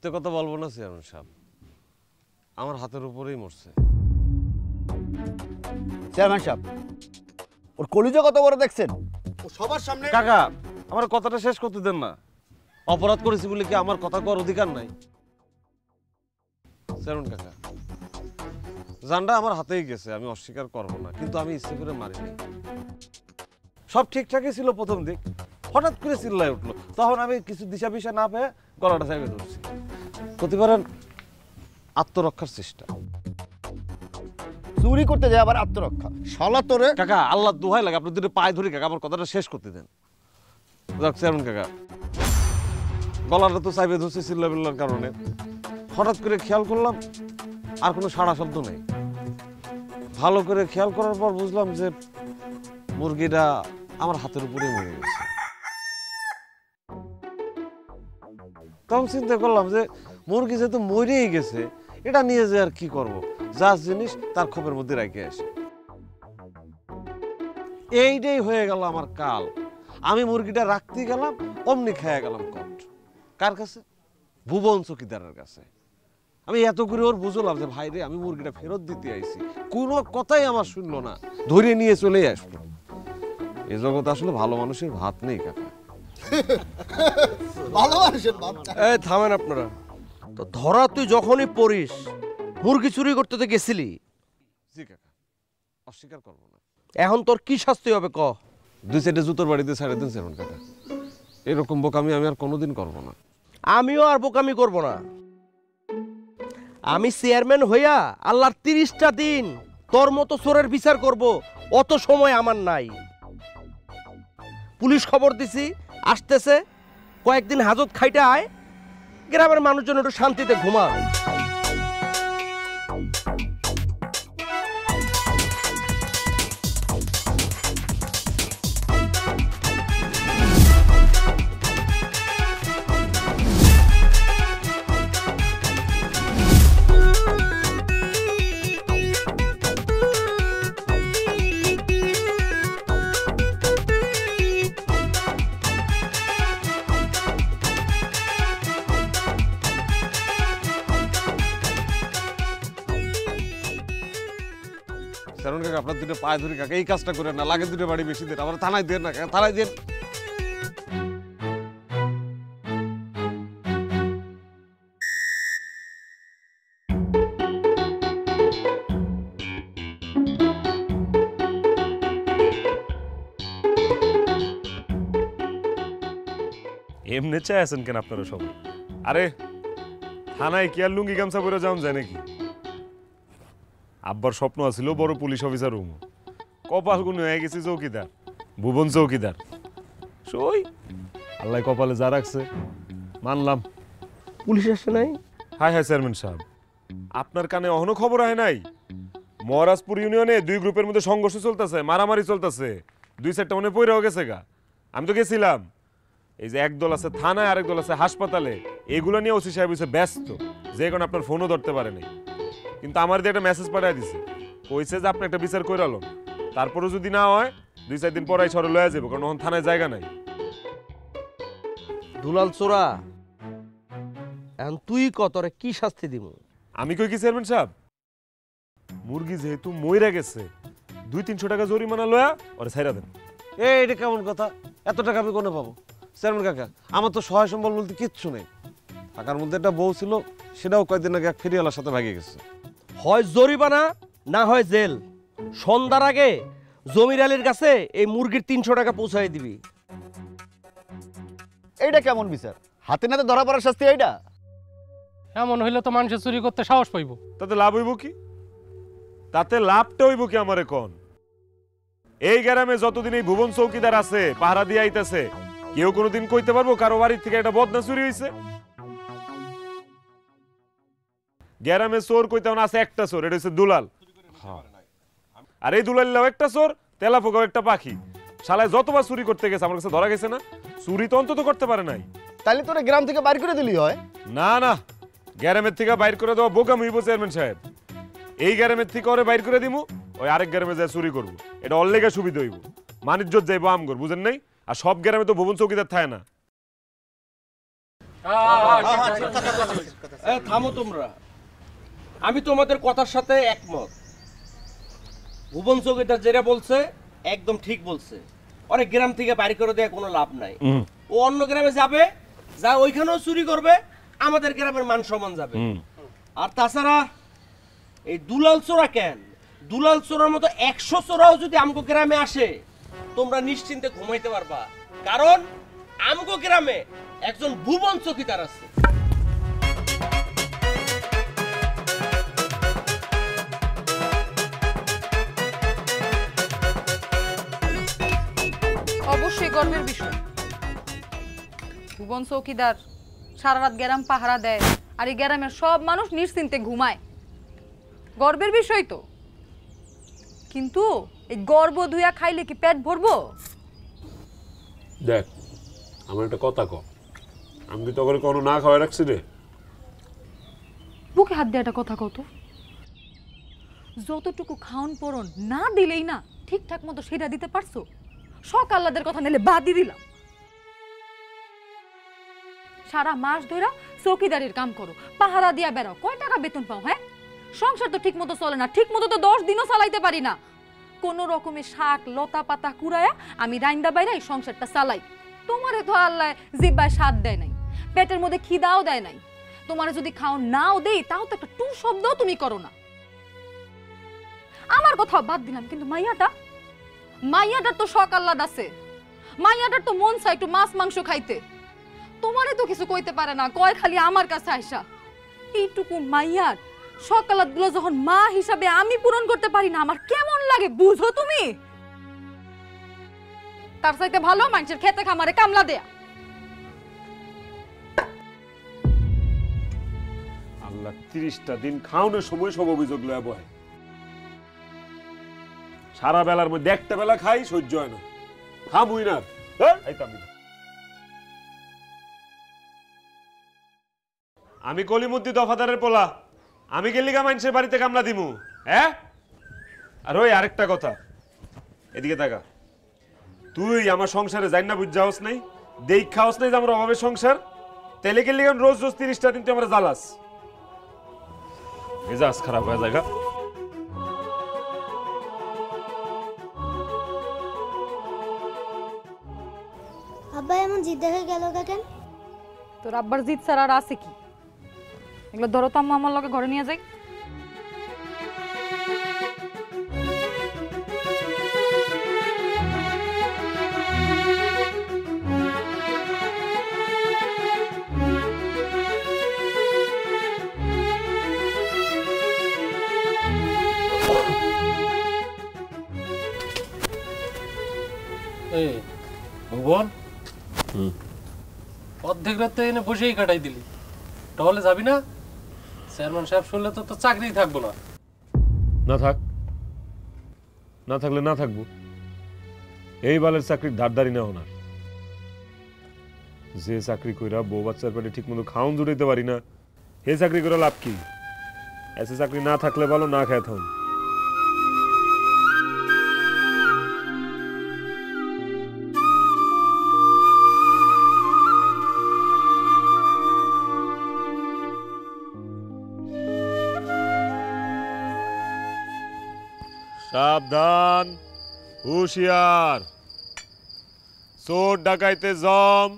মিথ্যে কথা বলবো না চেয়ারম্যান সাহেব, আমার হাতের উপরেই মরছে। চেয়ারম্যান সাহেব, ওর কলিজা কত বড় দেখছেন? ও সবার সামনে। কাকা, আমার কথাটা শেষ করতে দেন না। অপরাধ করেছি বলে কি আমার কথা করার অধিকার নাই? চেয়ারম্যান কাকা, জানটা আমার হাতেই গেছে, আমি অস্বীকার করবো না, কিন্তু আমি ইচ্ছে করে মারিনি। সব ঠিকঠাকই ছিল প্রথম দিক, হঠাৎ করে চিল্লায় উঠলো, তখন আমি কিছু দিশা পিসা না পেয়ে গলাটা চাইবে ধরছি। করতে পারেন আত্মরক্ষার চেষ্টা। চুরি করতে যায় আবার আত্মরক্ষা, শালা তোরে। কাকা, আল্লাহ দোহাই লাগে আপনার দুটো পায়ে ধরি কাকা, আমার কথাটা শেষ করতে দেন। যাক চেয়ারম্যান কাকা, গলাটা তো চাইবে ধরছে চিল্লাবিল্লার কারণে, হঠাৎ করে খেয়াল করলাম আর কোনো সাড়া শব্দ নেই। ভালো করে খেয়াল করার পর বুঝলাম যে মুরগিটা আমার হাতের উপরে মরে গেছে। তখন চিন্তা করলাম যে মুরগি যেহেতু মরেই গেছে, এটা নিয়ে যে আর কি করব, যা জিনিস তার খোপের মধ্যে রেখে আসে। এইটাই হয়ে গেল আমার কাল। আমি মুরগিটা রাখতে গেলাম, অমনি খেয়ে গেলাম কট। কার কাছে? ভুবন চৌকিদারের কাছে। আমি এত করে ওর বুঝলাম যে ভাই রে, আমি মুরগিটা ফেরত দিতে আইছি, কোনো কথাই আমার শুনলো না, ধরে নিয়ে চলে আসলো। এ জগতে আসলে ভালো মানুষের ভাত নেই কাকা। ভালো মানুষের ভাত। এই থামেন আপনারা তো। ধরা তুই যখনই পড়িস, মুরগি চুরি করতে তো গেছিলি। জি কাকা, অস্বীকার করবো না। এখন তোর কি শাস্তি হবে ক? 2 জুতোর বাড়িতে ছেড়ে দিন চেয়ারম্যান কাকা। এরকম বোকামি আমি আর কোনোদিন করবো না। আমিও আর বোকামি করব না। আমি চেয়ারম্যান হইয়া আল্লাহর 30টা দিন তোর মতো চোরের বিচার করব, অত সময় আমার নাই। পুলিশ খবর দিছি, আসতেছে, কয়েকদিন হাজত খাইতে আয়, গ্রামের মানুষজন একটু শান্তিতে ঘুমা। চেয়ারম্যান কাকা, আপনার 2 পায়ে ধরি কাকা, এই কাজটা করে না, লাগে 2 বাড়ি বেশি দেন, আবার থানায় দেন না কাকা, থানায় দেন। এমনি চাই আছেন কেন আপনারা সবাই? আরে থানায় কি আর লুঙ্গি গামছা পরে যাওয়া যায় নাকি? আব্বার স্বপ্ন আছিল বড় পুলিশ অফিসার হবো, কপাল গুণ হয়ে গেছি চৌকিদার, ভুবন চৌকিদার। সই আল্লাহ কপালে যা রাখছে, মানলাম। পুলিশ আসে নাই? হায় হায় চেয়ারম্যান সাহেব, আপনার কানে অহনো খবর হয় নাই? মহারাজপুর ইউনিয়নে 2 গ্রুপের মধ্যে সংঘর্ষ চলতেছে, মারামারি চলতেছে, 2-4টা মনে পড়েও গেছে গা। আমি তো গেছিলাম। এই যে একদল আছে থানায়, আরেক দল আছে হাসপাতালে, এগুলো নিয়ে ওসি সাহেব হচ্ছে ব্যস্ত, যে কারণে আপনার ফোনও ধরতে পারে নাই। কিন্তু আমার দিয়ে একটা মেসেজ পাঠিয়ে দিছে, কইছে যে আপনি একটা বিচার করে আলো, তারপরে যদি না হয় 2-4 দিন পরে সরে লয়ে যাবো, কারণ ওখানে থানায় জায়গা নাই। দুলাল চোরা, এখন তুই কতরে কি শাস্তি দিব? আমি কই কি চেয়ারম্যান সাহেব, মুরগি যেহেতু মইরা গেছে, 200-300 টাকা জরিমানা লয়া ওরে ছাইরা দেন। এটা কেমন কথা? এত টাকা আমি কোনে পাবো? চেয়ারম্যান কাকা, আমার তো সহায় সম্বল বলতে কিচ্ছু নেই। টাকার মধ্যে একটা বউ ছিল, সেটাও কয়েকদিন আগে এক ফেরিওয়ালার সাথে ভাগে গেছে। হয় জরিমানা, না হয় জেল। সন্ধ্যার আগে জমির আলীর কাছে এই মুরগির 300 টাকা পৌঁছাই দিবি। এইটা কেমন বিচার? হাতে নাতে ধরা পড়ার শাস্তি এইটা? এমন হইলে তো মানুষের চুরি করতে সাহস পাইব। তাতে লাভ হইব কি? তাতে লাভটা হইব কি আমারে কোন? এই গ্রামে যতদিন এই ভুবন চৌকিদার আছে, পাহারা দিয়ে আইতাছে, কেউ কোনোদিন কইতে পারবো কারো বাড়ির থেকে একটা বদনা চুরি হইছে? গ্রামে চোর কইতে আছে একটা চোর, এটা হচ্ছে দুলাল। আর এই দুলাল একটা চোর, তেলাপোকাও একটা পাখি। শালায় যতবার চুরি করতে গেছে আমার কাছে ধরা গেছে না, চুরি তো অন্তত করতে পারে নাই। তাহলে তোরা গ্রাম থেকে বাইর করে দিলি হয়? না না, গ্রামের থেকে বাইর করে দেওয়া বোকাম হইব চেয়ারম্যান সাহেব। এই গ্রামের থেকে ওরে বাইর করে দিমু, ওই আরেক গ্রামে যায় চুরি করবো, এটা অল্লেগা সুবিধা হইব, মানিজ্জত যাইব আমগর, বুঝেন নাই? আর সব গ্রামে তো ভুবন চৌকিদার থাকে না। থামো তোমরা, আমি তোমাদের কথার সাথে একমত। ভুবন চৌকিদার যেটা বলছে একদম ঠিক বলছে। অনেক গ্রাম থেকে বাড়ি করে দেওয়া কোনো লাভ নাই। ও অন্য গ্রামে যাবে, যা ওইখানেও চুরি করবে, আমাদের গ্রামের মান সম্মান যাবে। আর তাছাড়া এই দুলাল চোরা কেন, দুলাল চোরার মতো 100 চোরাও যদি আমগো গ্রামে আসে, তোমরা নিশ্চিন্তে ঘুমাইতে পারবা, কারণ আমগো গ্রামে একজন ভুবন চৌকিদার আছে। অবশ্যই গর্বের বিষয়। ভুবন চৌকিদার সারা রাত গ্রাম পাহারা দেয়, আর এই গ্রামের সব মানুষ নিশ্চিন্তে ঘুমায়। গর্বের বিষয় তো, কিন্তু এই গর্ব ধুয়া খাইলে কি পেট ভরবো? দেখ, আমার একটা কথা ক, আমি কি তোকে কোনো না খাওয়াই রাখছি রে? বুকে হাত দিয়ে একটা কথা কত, যতটুকু খাওন পরন না দিলেই না ঠিকঠাক মতো সেটা দিতে পারছো। শখ আহ্লাদের কথা নিলে বাদই দিলাম। সারা মাস ধরে চৌকিদারির কাম করো, পাহারা দিয়া বেড়াও, কয় টাকা বেতন পাও? হ্যাঁ, সংসার তো ঠিক মতো চলে না, ঠিক মতো তো 10 দিনও চালাইতে পারি না। কোন রকমের শাক লতা পাতা কুড়ায়া আমি রাইন্দা বাইরা এই সংসারটা চালাই। তোমারে তো আল্লাহ জিব্বায় স্বাদ দেয় নাই, পেটের মধ্যে খিদাও দেয় নাই। তোমারে যদি খাও নাও দেই, তাও তো একটা টু শব্দও তুমি করো না। আমার কথা বাদ দিলাম, কিন্তু মাইয়াটার তো শখ আহ্লাদ আছে, মাইয়াটার তো মন চায় একটু মাছ মাংস খাইতে। তোমারে তো কিছু কইতে পারে না, কয় খালি আমার কাছে আইসা। এইটুকু মাইয়ার শখ আহ্লাদ গুলো যখন মা হিসাবে আমি পূরণ করতে পারি না, আমার কেমন লাগে বুঝো তুমি? তার চাইতে ভালো মানুষের খেতে খামারে কামলা দেয়া। আল্লাহ 30টা দিন খাওয়ানোর সময় সব অভিযোগ লয়া বয়। সারা বেলার মধ্যে একটা বেলা খাই, সহ্য হয় না, খামুই না। আমি কলিমুদ্দি দফাদারের পোলা, আমি গেলিগা মানুষের বাড়িতে কামলা দিমু? হ্যাঁ? আর ওই আরেকটা কথা, এদিকে তাকা। তুই আমার সংসারে যাই না বুঝ যাওস নাই, দেখ খাওয়াস নাই যে আমার অভাবের সংসার, তাইলে গেলিগা রোজ রোজ 30টা দিন তুই আমরা জ্বালাস, মেজাজ খারাপ হয়ে যায়। আব্বা এমন জিদ দেখে গেল কেন? তোর আব্বার জিদ ছাড়া আর আছে কি? এগুলো ধরো তো আম্মা, আমার লগে ঘরে নিয়ে যাই। এই ভুবন, অর্ধেক রাত এনে বসেই কাটাই দিলি, তাহলে যাবি না? চেয়ারম্যান সাহেব শুনলে তো তোর চাকরি থাকবো না। না থাক, না থাকলে না থাকবো। এই বালের চাকরির ধারদারি না ওনার। যে চাকরি কইরা বউ বাচ্চার পেটে ঠিক মতো খাওন জুড়াইতে পারি না, এই চাকরি করে লাভ কি? এসে চাকরি না থাকলে ভালো, না খায় থাকুন। সাবধান, হুঁশিয়ার, চোর ডাকাইতে জম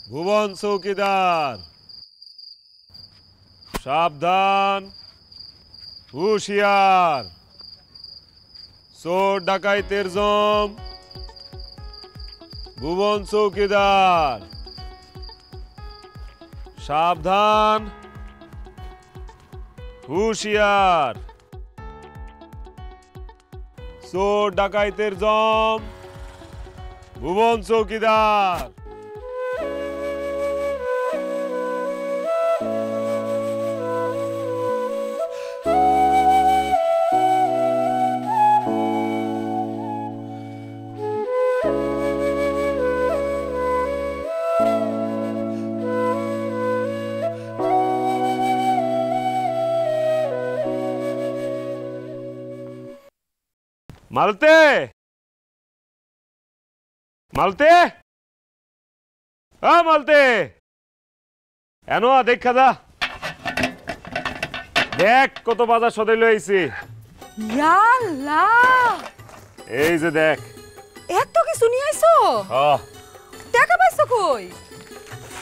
ভুবন চৌকিদার। সাবধান, হুঁশিয়ার, চোর ডাকাইতের জম ভুবন চৌকিদার। সাবধান, হুঁশিয়ার, চোর ডাকাইতের জম ভুবন চৌকিদার। মালতে, মালতে, মালতে। এনো দেখা যা, দেখ কত বাজার সদাই লইছি। ইয়াল্লাহ, এই যে দেখ। এত কিছু নিয়ে আইছো? টাকা পাইছো কই?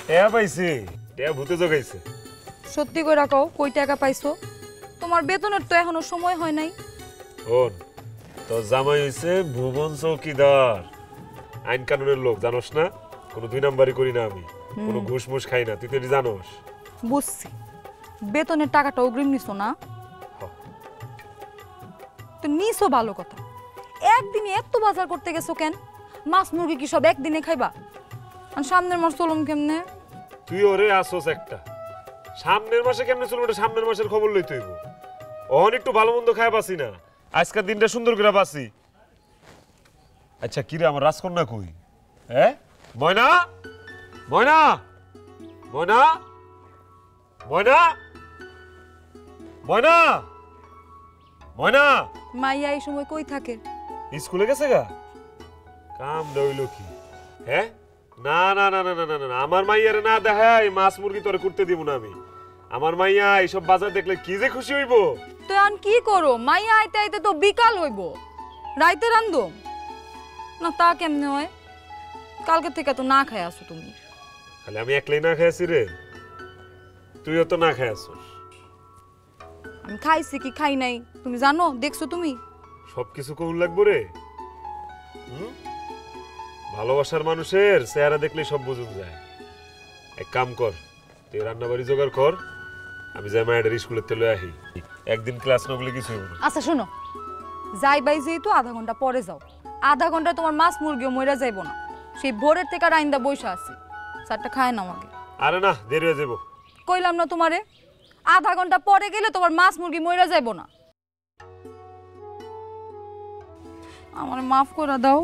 টাকা পাইছি, টাকা ভূতে জগাইছে। সত্যি কইরা কও, কই টাকা পাইছো? তোমার বেতনের তো এখনো সময় হয় নাই। শোন, তোর জামাই হইছে ভুবন চৌকিদার, আইন কানুনের লোক, জানোস না? কোনো 2 নাম্বারই করি না আমি, কোনো ঘুষ মুষ খাই না, তুই তো এটি জানোস। বুঝছি, বেতনের টাকাটা অগ্রিম নিছো না? তো নিছো ভালো কথা, একদিনে এত বাজার করতে গেছো কেন? মাছ মুরগি কি সব একদিনে খাইবা? আর সামনের মাস চলুম কেমনে? তুই ওরে আসোস একটা, সামনের মাসে কেমনে চলবে ওটা সামনের মাসের খবর লই তুই। অহন একটু ভালো মন্দ খায় বাসি না, আজকের দিনটা সুন্দর করে বাসি। আচ্ছা কিরে আমার রাজকন্যা কই? হ্যাঁ ময়না, ময়না, ময়না, ময়না, ময়না, ময়না। মাইয়া এই সময় কই থাকে? স্কুলে গেছে গা। কাম দইল কি? হ্যাঁ না না না না না না না, আমার মাইয়ারে না দেখাই মাছ মুরগি তোরে করতে দিব না আমি। আমার মাইয়া এইসব বাজার দেখলে কি যে খুশি হইব। তো আন কি করো, মাইয়া আইতে আইতে তো বিকাল হইব, রাইতে রান্ধো না? তা কেমনে হয়? কালকে থেকে তো না খাই আসো তুমি। খালি আমি একলাই না খাইছি রে, তুইও তো না খাই আসছিস। আমি খাইছি কি খাই নাই তুমি জানো? দেখছো তুমি? সবকিছু কোন লাগবো রে? ভালোবাসার মানুষের চেহারা দেখলে সব বুঝুন যায়। এক কাম কর, তুই রান্না বাড়ি জোগাড় কর, আমি যাই মায়ের স্কুলের তেলে আহি। একদিন ক্লাস না বলে কিছু হইব না। আচ্ছা শোনো, যাই বাই যেহেতু আধা ঘন্টা পরে যাও, আধা ঘন্টা তোমার মাছ মুরগিও মইরা যাইব না। সেই ভোরের থেকে রাইন্দা বইসা আছি, চারটা খায় নাও আগে। আরে না, দেরি হয়ে যাবো। কইলাম না তোমারে, আধা ঘন্টা পরে গেলে তোমার মাছ মুরগি মইরা যাইব না। আমার মাফ করে দাও,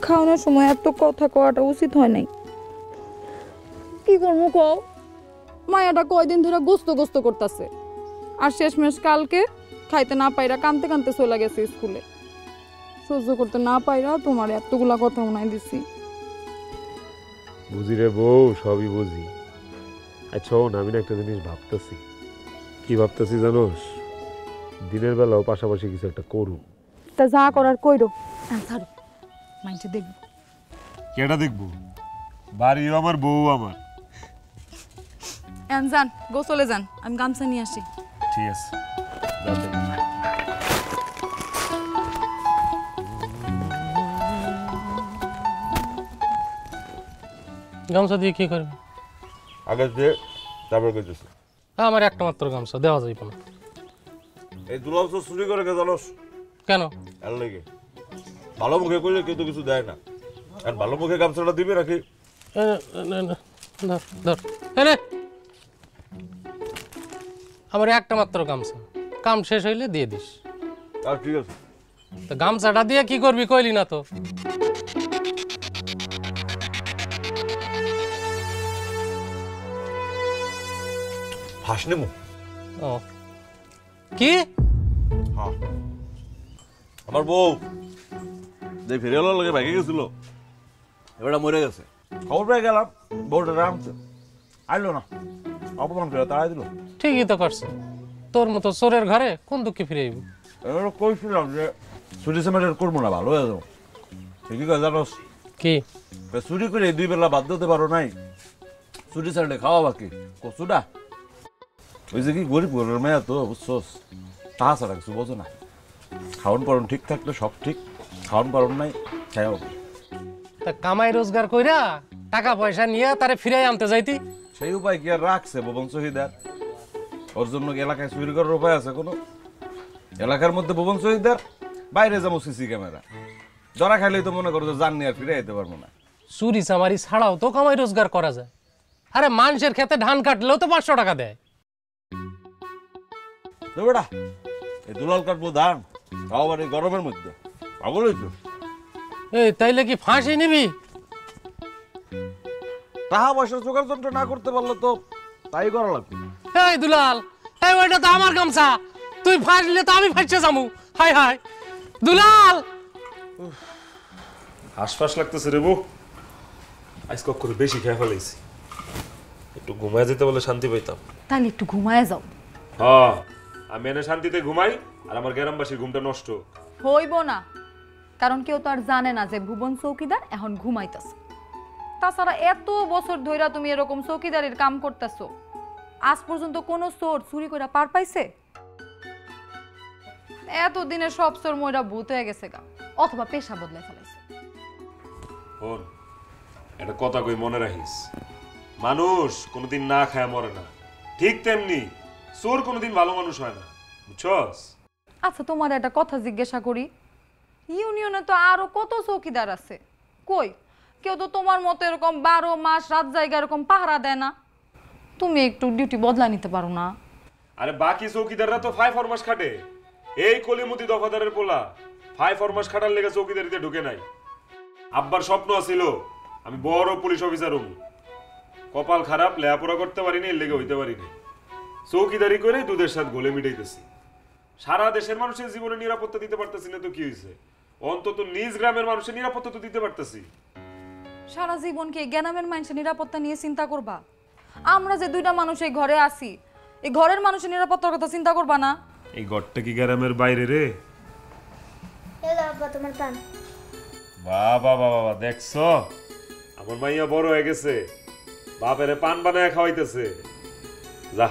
খাওয়ানোর সময় এত কথা কওয়াটা উচিত হয় নাই। কি করবো কও? মায়াটা কয়দিন ধরে গোস্ত গোস্ত করতেছে, আর শেষমেশ কালকে খাইতে না পাইরা কানতে কানতে চলে গেছে স্কুলে। সহ্য করতে না পাইরা তোমার এতগুলা কথা উনাই দিছি। বুঝি রে বউ, সবই বুঝি। আচ্ছা না, আমি না একটা জিনিস ভাবতেছি। কি ভাবতেছি জানোস? দিনের বেলাও পাশাপাশি কিছু একটা করু। তা যা করার কইরো, ছাড়ো, মাইন্ডে দেখবো। কেটা দেখবো? বাড়িও আমার, বউ আমার। যান, গোসলে যান, আমি গামছা নিয়ে আসি। ঠিক আছে। গামছা দিয়ে কি করবে? আগে যে তারপর কইতেছি, আমার একটা মাত্র গামছা দেওয়া যাইব না। এই দুলাল তো চুরি করে কে জানোস? কেন? এর লেগে ভালো মুখে কইলে কেউ তো কিছু দেয় না, আর ভালো মুখে গামছাটা দিবে নাকি? ধর ধর, এনে আমার একটা মাত্র গামছা, কাম শেষ হইলে দিয়ে দিস। আর ঠিক আছে। তো গামছাটা দিয়ে কি করবি কইলি না তো? হাসনে মু ও কি? হ্যাঁ, আমার বউ যে ফেরিওয়ালার লগে ভাগে গেছিল, এবারটা মরে গেছে। খবর পেয়ে গেলাম, বউটা রামছে আইলো না, অপমান করে তাড়াই দিল। ঠিকই তো করছে, তোর মতো চোরের ঘরে কোন দুঃখে ফিরে আইবি? এবার কইছিলাম যে চুরি সেমেন্টের করবো না, ভালো হয়ে যাবো। ঠিকই কথা জানোস, কি চুরি করে 2 বেলা বাদ দিতে পারো নাই, চুরি ছাড়লে খাওয়া বাকি কচুটা। ওই যে কি গরিব ঘরের মেয়া তো, বুঝছোস, তাহা ছাড়া কিছু বোঝো না। খাওয়ান পারন ঠিক থাকলে সব ঠিক, খাওয়ান পারন নাই খাও। তা কামাই রোজগার কইরা টাকা পয়সা নিয়ে তারে ফিরাই আনতে যাইতি? সেই উপায় কি আর রাখছে ভুবন শহীদার? ওর জন্য কি এলাকায় চুরি করার উপায় আছে কোনো? এলাকার মধ্যে ভুবন শহীদার, বাইরে যাবো সিসি ক্যামেরা, ধরা খাইলেই তো মনে করো যে জান নিয়ে আর ফিরে যেতে পারবো না। চুরি চামারি ছাড়াও তো কামাই রোজগার করা যায়। আরে মানুষের খেতে ধান কাটলেও তো 500 টাকা দেয়। তো বেটা এই দুলাল কাটবো ধান, তাও আবার এই গরমের মধ্যে, পাগল হইছো? এই তাইলে কি ফাঁসি নিবি? টাকা পয়সা জোগাড় যন্ত্র না করতে পারলে তো তাই করা লাগবে। এই দুলাল, এই ওইটা তো আমার গামছা, তুই ফাঁসলে তো আমি ফাঁসছে যামু। হাই হাই দুলাল, হাসফাস লাগতেছে রে বউ। আজকে করে বেশি খেয়ে ফেলাইছি, একটু ঘুমায় যেতে বলে শান্তি পাইতাম। তাহলে একটু ঘুমায় যাও। হ্যাঁ, আমি এনে শান্তিতে ঘুমাই আর আমার গ্রামবাসীর ঘুমটা নষ্ট। হইব না, কারণ কেউ তো আর জানে না যে ভুবন চৌকিদার এখন ঘুমাইতেছে। তাছাড়া এত বছর ধইরা তুমি এরকম চৌকিদারের কাম করতেছো, আজ পর্যন্ত কোনো চোর চুরি করে পার পাইছে? এতদিনের সব চোর ময়রা ভূত হয়ে গেছে গা, অথবা পেশা বদলে ফেলাইছে। শোন, একটা কথা কই মনে রাখিস, মানুষ কোনোদিন না খায় মরে না, ঠিক তেমনি চোর কোনোদিন ভালো মানুষ হয় না, বুঝছস? আচ্ছা, তোমার একটা কথা জিজ্ঞাসা করি, ইউনিয়নে তো আরো কত চৌকিদার আছে, কই কেউ তো তোমার মতো এরকম 12 মাস রাত জায়গা এরকম পাহারা দেয় না? তুমি একটু ডিউটি বদলা নিতে পারো না? আরে বাকি চৌকিদাররা তো 5 ফরমাস খাটে, এই কলিমতি দফাদারের পোলা 5 ফরমাস খাটার লেগে চৌকিদারিতে ঢুকে নাই। আব্বার স্বপ্ন ছিল আমি বড় পুলিশ অফিসার হব, কপাল খারাপ, লেখাপড়া করতে পারিনি, এর লেগে হইতে পারিনি। চৌকিদারি করে দুধের সাথে গোলে মিটাইতেছি, সারা দেশের মানুষের জীবনে নিরাপত্তা দিতে পারতেছি না তো কি হয়েছে, অন্তত নিজ গ্রামের মানুষের নিরাপত্তা তো দিতে পারতেছি। সারা জীবন কি গ্রামের মানুষের নিরাপত্তা নিয়ে চিন্তা করবা? আমরা যে দুইটা মানুষ এই ঘরে আছি, এই ঘরের মানুষের নিরাপত্তার কথা চিন্তা করবা না? এই ঘরটা কি গ্রামের বাইরে রে? আব্বা তোমার পান। বাবা বাবা, দেখছো আমার মাইয়া বড় হয়ে গেছে, বাপেরে পান বানায় খাওয়াইতেছে। যা,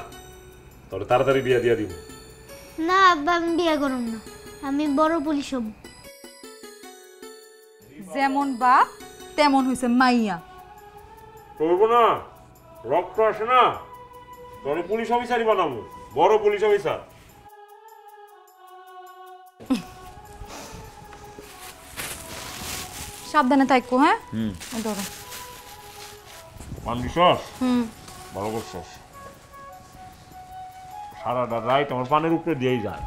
তোর তাড়াতাড়ি বিয়া দিয়া দিব। না আব্বা, আমি বিয়ে করব না, আমি বড় পুলিশ হব। যেমন বাপ তেমন হইছে মাইয়া। করবো না, রক্ত আসে না, তোর পুলিশ অফিসারই বানাবো, বড় পুলিশ অফিসার। সাবধানে থাকো, হ্যাঁ? ধরো। পান দিছস? ভালো করছস, সারাটা রাইট আমার পানের উপরে দিয়েই যায়।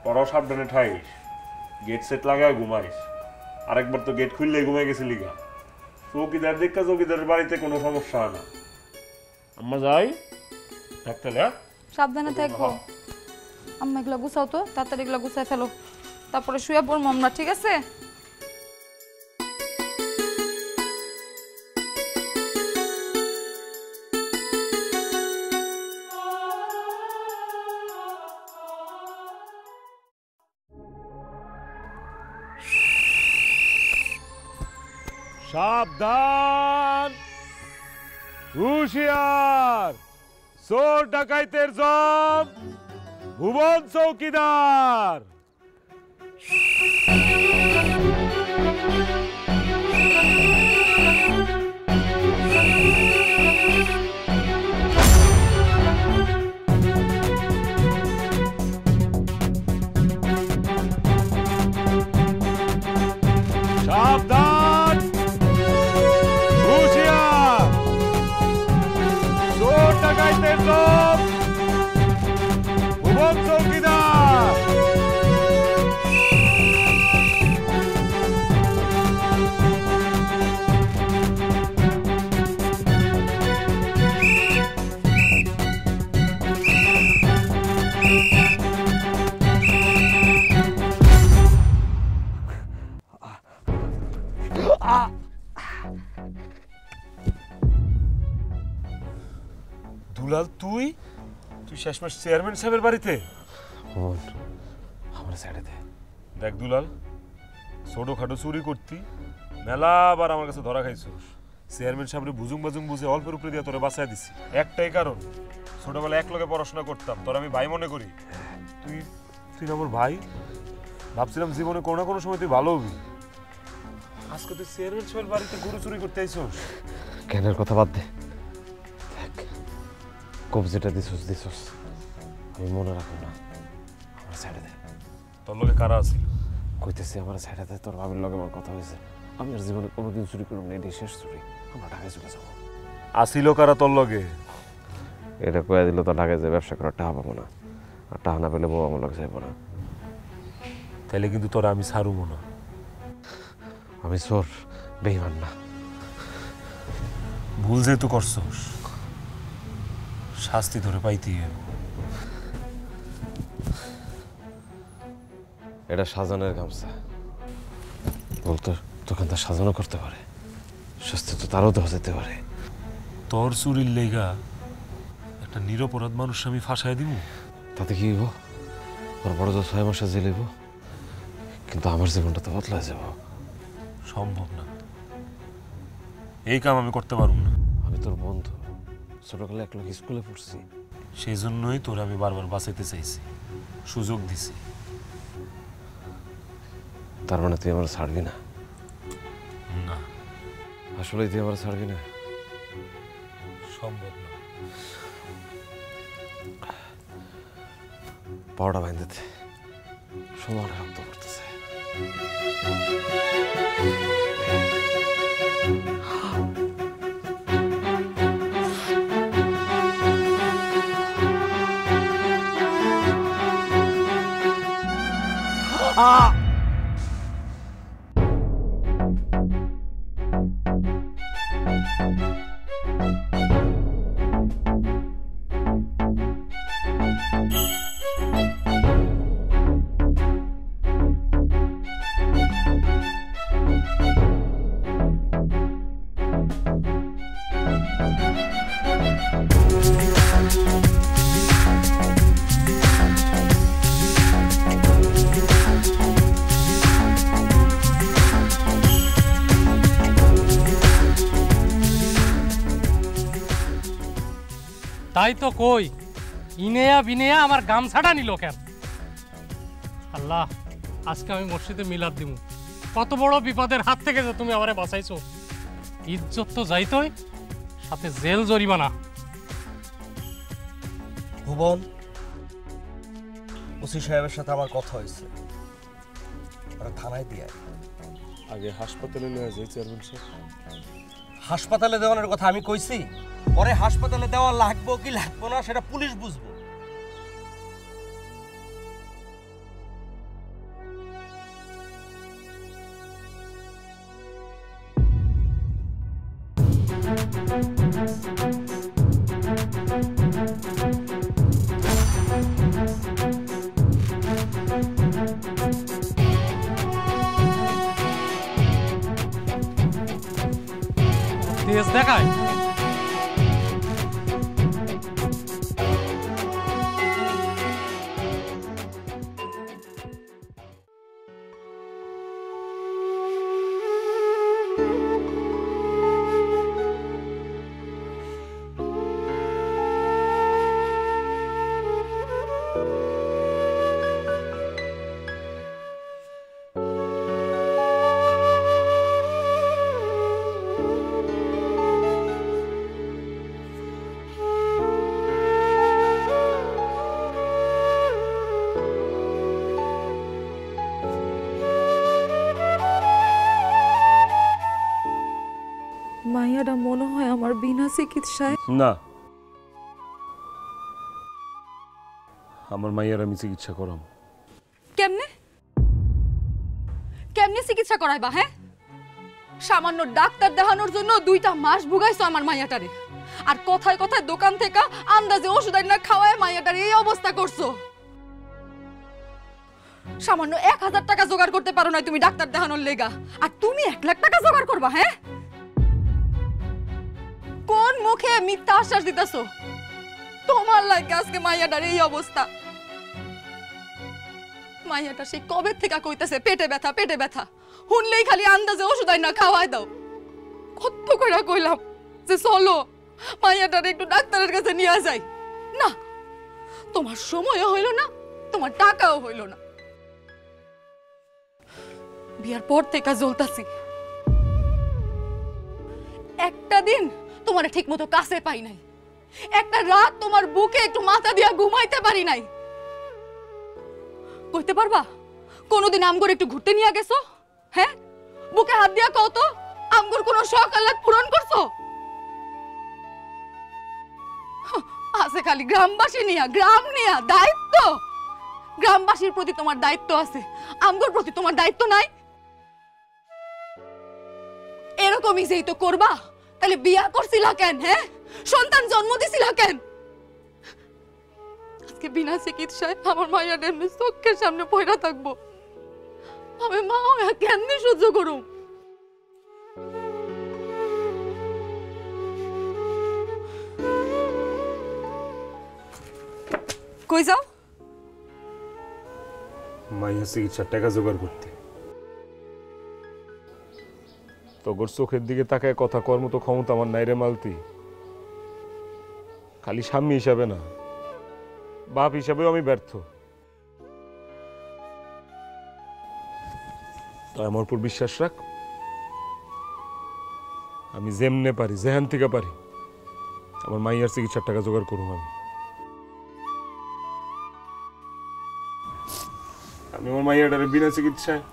তোরাও সাবধানে ঠাইস, গেট সেট লাগায় ঘুমাইস। আরেকবার তো গেট খুললে ঘুমাই গেছিলি গা। চৌকিদার দেখা চৌকিদারের বাড়িতে কোনো সমস্যা হয় না। আম্মা যাই থাকতে, হ্যাঁ? সাবধানে থাকো। আম্মা এগুলা গুছাও তো, তাড়াতাড়ি এগুলা গুছাই ফেলো, তারপরে শুয়ে পড়বো আমরা, ঠিক আছে? সাবধান, হুঁশিয়ার, চোর ডাকাইতের জম ভুবন চৌকিদার। সাবধান, হুঁশিয়ার, চোর ডাকাইতের জম ভুবন চৌকিদার। দুলাল, তুই তুই শেষমেশ চেয়ারম্যান সাহেবের বাড়িতে? আমার সাইডে দে। দেখ দুলাল, ছোটখাটো চুরি করতি, মেলা আবার আমার কাছে ধরা খাইছোস। চেয়ারম্যান সাহেবের বুজুং বাজুং বুঝে অল্পের উপরে দিয়ে তোরে বাঁচাই দিছি, একটাই কারণ, ছোটবেলায় এক লগে পড়াশোনা করতাম, তোর আমি ভাই মনে করি। তুই তুই আমার ভাই, ভাবছিলাম জীবনে কোনো না কোনো সময় তুই ভালো হবি। আজকে তুই চেয়ারম্যান সাহেবের বাড়িতে গরু চুরি করতে আইছোস। জ্ঞানের কথা বাদ দে, দেখ কবজিটা দিছস, আমি মনে রাখবো না, আমার সাইডে দে। তোর লগে কারা আছিল? কইতেছি আমার সাইডে দে, তোর ভাবির লগে আমার কথা হয়েছে, আমি আর জীবনে কোনোদিন চুরি করব না, এটাই শেষ চুরি, আমরা ঢাকায় চলে যাবো। আসিল কারা তোর লগে? এটা কয়ে দিল তো ঢাকায় যে ব্যবসা করার টাকা পাবো না, আর টাকা না পেলে বউ আমার লগে যাইবো না। তাইলে কিন্তু তোরা আমি ছাড়বো না। আমি চোর, বেঈমান না। ভুল যেহেতু করছস, শাস্তি ধরে পাইতেই হবে। এটা সাজানোর গামছা। বলতো দোকানটা সাজানো করতে পারে, সস্তে তো তারও দেওয়া যেতে পারে। তোর চুরির লেগা একটা নিরপরাধ মানুষ আমি ফাঁসায় দিব? তাতে কি হইব? ওর বড় তো 6 মাসে জেলে হইব, কিন্তু আমার জীবনটা তো বদলায় যাব। সম্ভব না, এই কাম আমি করতে পারব না। আমি তোর বন্ধু, ছোটকালে এক লোক স্কুলে পড়ছি। সেই জন্যই তোর আমি বারবার বাঁচাইতে চাইছি, সুযোগ দিছি। তার মানে তুই আমার ছাড়বি না? না, আসলে তুই আমার ছাড়বি না? সম্ভব না। পাওয়াটা বাইন্দিতে সমানে রক্ত করতেছে। তাই তো কই, ইনেয়া বিনেয়া আমার গামছাটা নিল কেন? আল্লাহ, আজকে আমি মসজিদে মিলাদ দিব। কত বড় বিপদের হাত থেকে যে তুমি আমারে বাঁচাইছো। ইজ্জত তো যাইতই, সাথে জেল জরিমানা। ভুবন, ওসি সাহেবের সাথে আমার কথা হয়েছে, ওরা থানায় দিয়ে আগে হাসপাতালে নিয়ে যাই চেয়ারম্যান সাহেব। হাসপাতালে দেওয়ানোর কথা আমি কইছি, পরে হাসপাতালে দেওয়া লাগবো কি লাগবো না সেটা পুলিশ বুঝবো। তেজ দেখায়। মাইয়াটা মনে হয় আমার বিনা চিকিৎসায়। না, আমার মাইয়ার আমি চিকিৎসা করাম। কেমনে কেমনে চিকিৎসা করাইবা? হ্যাঁ, সামান্য ডাক্তার দেখানোর জন্য 2টা মাস ভুগাইছো আমার মাইয়াটারে, আর কথায় কথায় দোকান থেকে আন্দাজে ওষুধ না খাওয়ায় মাইয়াটারে এই অবস্থা করছো। সামান্য 1000 টাকা জোগাড় করতে পারো না তুমি ডাক্তার দেখানোর লেগা, আর তুমি 1 লাখ টাকা জোগাড় করবা? হ্যাঁ, কোন মুখে মিথ্যা আশ্বাস দিতেছো? তোমার লাগে আজকে মাইয়াটার এই অবস্থা। মাইয়াটা সেই কবে থেকে কইতেছে পেটে ব্যথা পেটে ব্যথা, শুনলেই খালি আন্দাজে ওষুধ না খাওয়াই দাও। কত কইরা কইলাম যে চলো মাইয়াটার একটু ডাক্তারের কাছে নিয়ে যাই, না তোমার সময়ও হইল না, তোমার টাকাও হইল না। বিয়ার পর থেকে জ্বলতাছি, একটা দিন তোমার ঠিক মতো কাছে পাই নাই, একটা রাত তোমার বুকে একটু মাথা দিয়া ঘুমাইতে পারি নাই। কইতে পারবা কোনোদিন আমগর একটু ঘুরতে নিয়ে গেছো? হ্যাঁ, বুকে হাত দিয়া কও তো আমগর কোনো শখ আহ্লাদ পূরণ করছো? আছে খালি গ্রামবাসী নিয়া, গ্রাম নিয়া দায়িত্ব। গ্রামবাসীর প্রতি তোমার দায়িত্ব আছে, আমগর প্রতি তোমার দায়িত্ব নাই। এরকমই যেই তো করবা, তাহলে বিয়া করছিলা কেন? হ্যাঁ, সন্তান জন্ম দিছিলা কেন? আজকে বিনা চিকিৎসায় আমার মায়ের এমনি চোখের সামনে পয়রা থাকবো। আমি মা হয়ে কেমনে সহ্য করুম? কই যাও? মাইয়া চিকিৎসার টাকা জোগাড় করতে। তোর চোখের দিকে তাকায় কথা কর মতো ক্ষমতা আমার নাই রে মালতি। খালি স্বামী হিসাবে না, বাপ হিসাবেও আমি ব্যর্থ। তাই আমার উপর বিশ্বাস রাখ, আমি যেমনে পারি, যেহান থেকে পারি, আমার মাইয়ার চিকিৎসার টাকা জোগাড় করুম। আমি আমার মাইয়াটারে বিনা চিকিৎসায়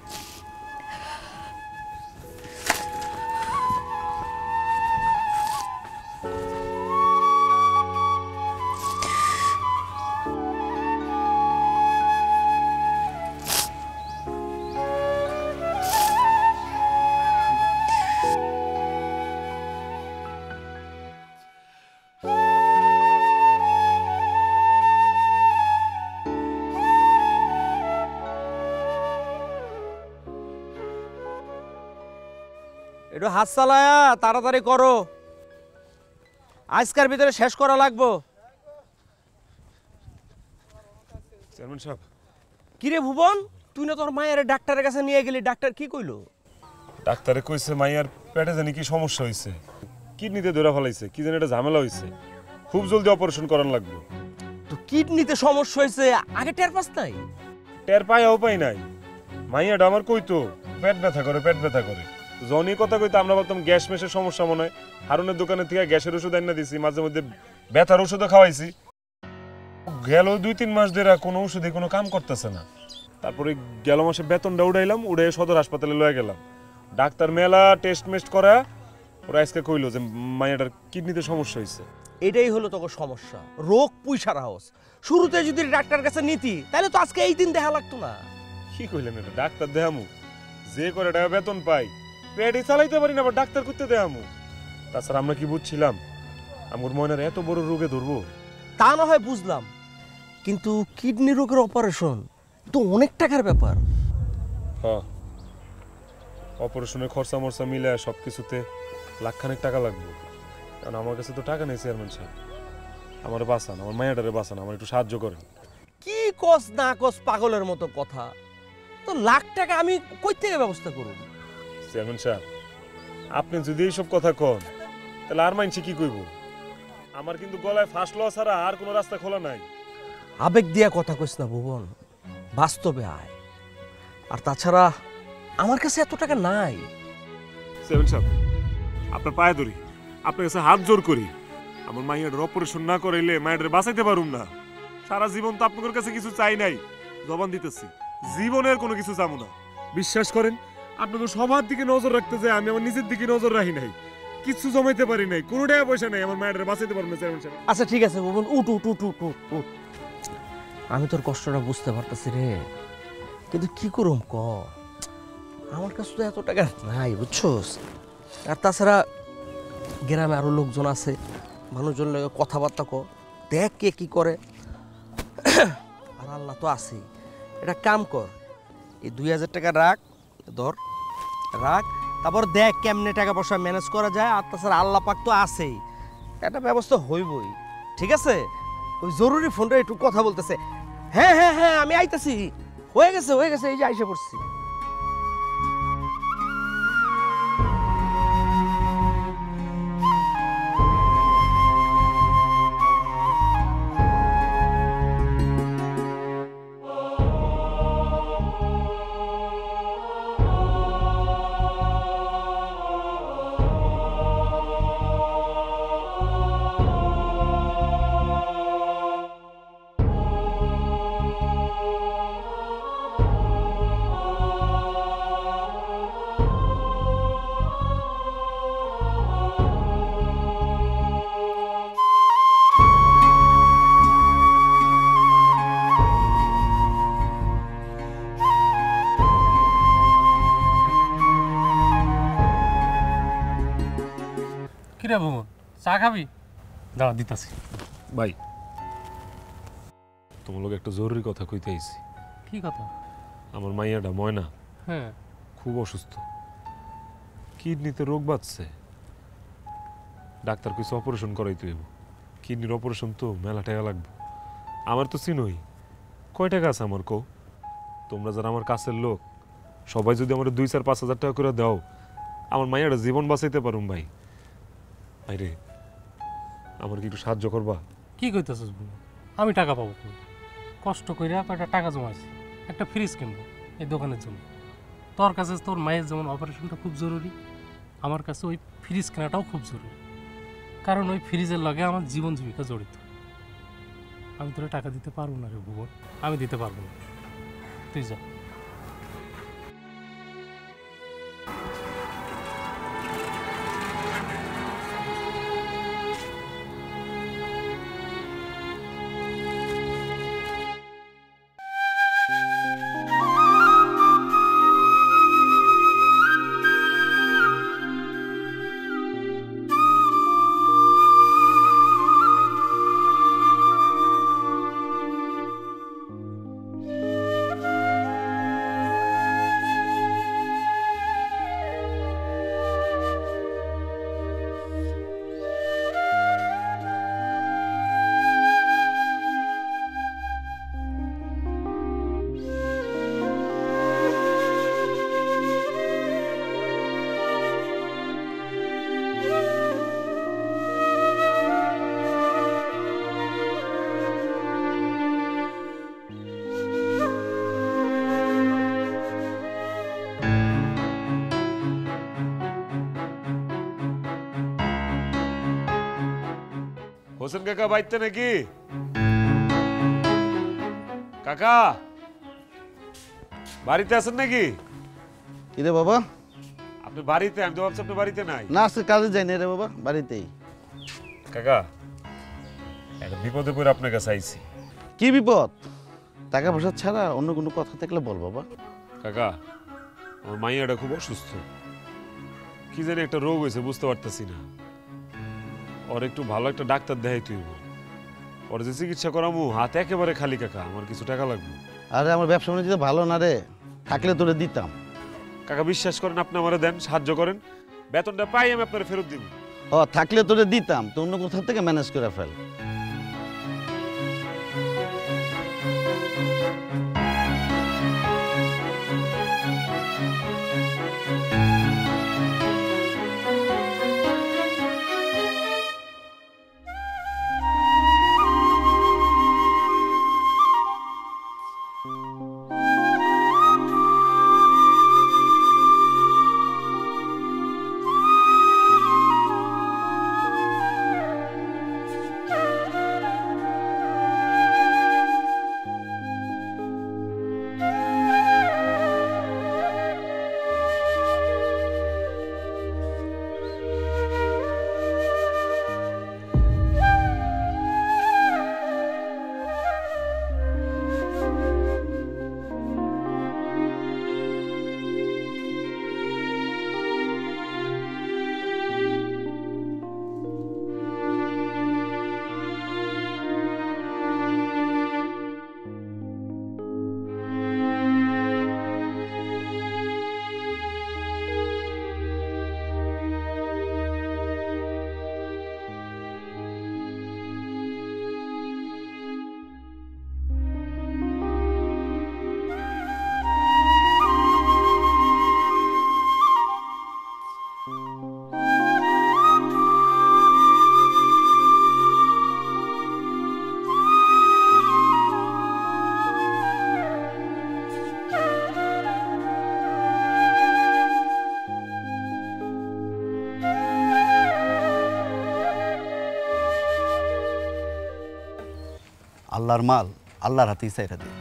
একটু হাত চালায়া তাড়াতাড়ি করো, আজকের ভিতরে শেষ করা লাগবো। চেয়ারম্যান সাহেব, কিরে ভুবন, তুই না তোর মায়ের ডাক্তারের কাছে নিয়ে গেলি, ডাক্তার কি কইলো? ডাক্তারে কইছে মাইয়ার পেটে জানি কি সমস্যা হয়েছে, কিডনিতে ধরে ফেলাইছে, কি জানি একটা ঝামেলা হয়েছে, খুব জলদি অপারেশন করার লাগবে। তো কিডনিতে সমস্যা হয়েছে, আগে টের পাস নাই? টের পাইয়াও পাই নাই। মাইয়াটা আমার কইতো পেট ব্যথা করে, পেট ব্যথা করে। জনি কথা কইতে আমরা বলতাম গ্যাস মেশের সমস্যা মনে হয়। হারুনের দোকানে থেকে গ্যাসের ওষুধ এনে দিছি, মাঝে মধ্যে ব্যথার ওষুধও খাওয়াইছি। গেল 2-3 মাস ধরে কোনো ওষুধে কোনো কাম করতেছে না। তারপরে গেল মাসে বেতনটা উড়াইলাম, উড়ে সদর হাসপাতালে লয়ে গেলাম। ডাক্তার মেলা টেস্ট মেস্ট করা ওরা আজকে কইলো যে মাইয়াটার কিডনিতে সমস্যা হয়েছে। এটাই হলো তোর সমস্যা, রোগ পুইসার হাউস। শুরুতে যদি ডাক্তার কাছে নিতি তাহলে তো আজকে এই দিন দেখা লাগতো না। কি কইলেন এটা? ডাক্তার দেহামু যে করে টাকা বেতন পাই, পেটে চালাইতে পারি না, আবার ডাক্তার করতে দেহামু। তাছাড়া আমরা কি বুঝছিলাম আমার ময়নার এত বড় রোগে ধরবো? তা না হয় বুঝলাম, কিন্তু কিডনি রোগের অপারেশন তো অনেক টাকার ব্যাপার। হ্যাঁ, অপারেশনের খরচা মরচা মিলে সব কিছুতে লাখখানেক টাকা লাগবে। কারণ আমার কাছে তো টাকা নেই চেয়ারম্যান সাহেব। আমার বাঁচান, আমার মায়াটারে বাঁচান, আমার একটু সাহায্য করেন। কি কস না কস পাগলের মতো কথা, তো লাখ টাকা আমি কই থেকে ব্যবস্থা করব? চেয়ারম্যান সাহেব, আপনি যদি এইসব কথা কন তাহলে আর মানছি কি কইব? আমার কিন্তু গলায় ফাঁস লওয়া ছাড়া আর কোনো রাস্তা খোলা নাই। আবেগ দিয়া কথা কইস না ভুবন, বাস্তবে আয়। আর তাছাড়া আমার কাছে এত টাকা নাই। চেয়ারম্যান সাহেব, আপনার পায়ে ধরি, আপনার কাছে হাত জোর করি, আমার মাইয়াটার অপারেশন না করাইলে মায়ের বাঁচাইতে পারুম না। সারা জীবন তো আপনাদের কাছে কিছু চাই নাই, জবান দিতেছি জীবনের কোনো কিছু চাবো না। বিশ্বাস করেন, আপনাকে সবার দিকে নজর রাখতে যায়, আমি আমার নিজের দিকে নজর রাখি নাই, কিছু জমাইতে পারি নাই, কোনো টাকা পয়সা নাই, আমার মায়ের বাঁচাইতে পারবো না চেয়ারম্যান সাহেব। আচ্ছা ঠিক আছে ভুবন, উঠ উঠ উঠ উঠ উঠ উঠ। আমি তোর কষ্টটা বুঝতে পারতেছি রে, কিন্তু কি করুম ক, আমার কাছে তো এত টাকা নাই বুঝছোস। আর তাছাড়া গ্রামে আরো লোকজন আছে, মানুষজন লগে কথাবার্তা ক, দেখ কে কি করে। আর আল্লাহ তো আছেই, এটা কাম কর, এই 2000 টাকা রাখ, ধর রাখ, তারপর দেখ কেমনে টাকা পয়সা ম্যানেজ করা যায়। আর তাছাড়া আল্লাহ পাক তো আছেই, একটা ব্যবস্থা হইবই, ঠিক আছে? ওই জরুরি ফোনটা একটু কথা বলতেছে। হ্যাঁ হ্যাঁ হ্যাঁ, আমি আইতাছি, হয়ে গেছে হয়ে গেছে, এই যে আইসা পড়ছি। কিরে ভুবন, চা খাবি? দাঁড়া দিতাছি। ভাই, তোমার লোক একটা জরুরি কথা কইতে আইছি। কি কথা? আমার মাইয়াটা ময়না হ্যাঁ। খুব অসুস্থ, কিডনিতে রোগ বাঁধছে। ডাক্তার কিছু অপারেশন করাইতে হইব। কিডনির অপারেশন তো মেলা টাকা লাগবে। আমার তো চিনোই, কয় টাকা আছে আমার কো? তোমরা যারা আমার কাছের লোক সবাই যদি আমার 2-4-5 হাজার টাকা করে দাও, আমার মায়ের জীবন বাঁচাইতে পারুম ভাই। ভাই রে, আমার কি একটু সাহায্য করবা? কি কইতেছিস বউ? আমি টাকা পাবো কই? কষ্ট কইরা কয়টা টাকা জমাইছি, একটা ফ্রিজ কিনবো এই দোকানের জন্য। তোর কাছে তোর মায়ের যেমন অপারেশনটা খুব জরুরি, আমার কাছে ওই ফ্রিজ কেনাটাও খুব জরুরি। কারণ ওই ফ্রিজের লগে আমার জীবন জীবিকা জড়িত। আমি তোরা টাকা দিতে পারবো না রে ভুবন, আমি দিতে পারবো না। তুই যা। হোসেন কাকা বাইতে নাকি? কাকা বাড়িতে আছেন নাকি? কিরে বাবা? আপনি বাড়িতে? আমি তো ভাবছি আপনি বাড়িতে নাই। না, আজকে কাজে যাই না রে বাবা, বাড়িতেই। কাকা একটা বিপদে পড়ে আপনার কাছে আইছি। কি বিপদ? টাকা পয়সা ছাড়া অন্য কোনো কথা থাকলে বল বাবা। কাকা আমার মাইয়াটা খুব অসুস্থ, কি জানি একটা রোগ হয়েছে, বুঝতে পারতেছি না। ওর একটু ভালো একটা ডাক্তার দেখাইতে হইব। ওর যে চিকিৎসা করামু হাত একেবারে খালি কাকা, আমার কিছু টাকা লাগবে। আরে আমার ব্যবসা বাণিজ্য ভালো না রে, থাকলে তোরে দিতাম। কাকা বিশ্বাস করেন, আপনি আমারে দেন, সাহায্য করেন, বেতনটা পাই আমি আপনার ফেরত দিব। থাকলে তোরে দিতাম, তো অন্য কোথা থেকে ম্যানেজ করে ফেল। আল্লাহর মাল আল্লাহর হাতেই চাইরা দিই।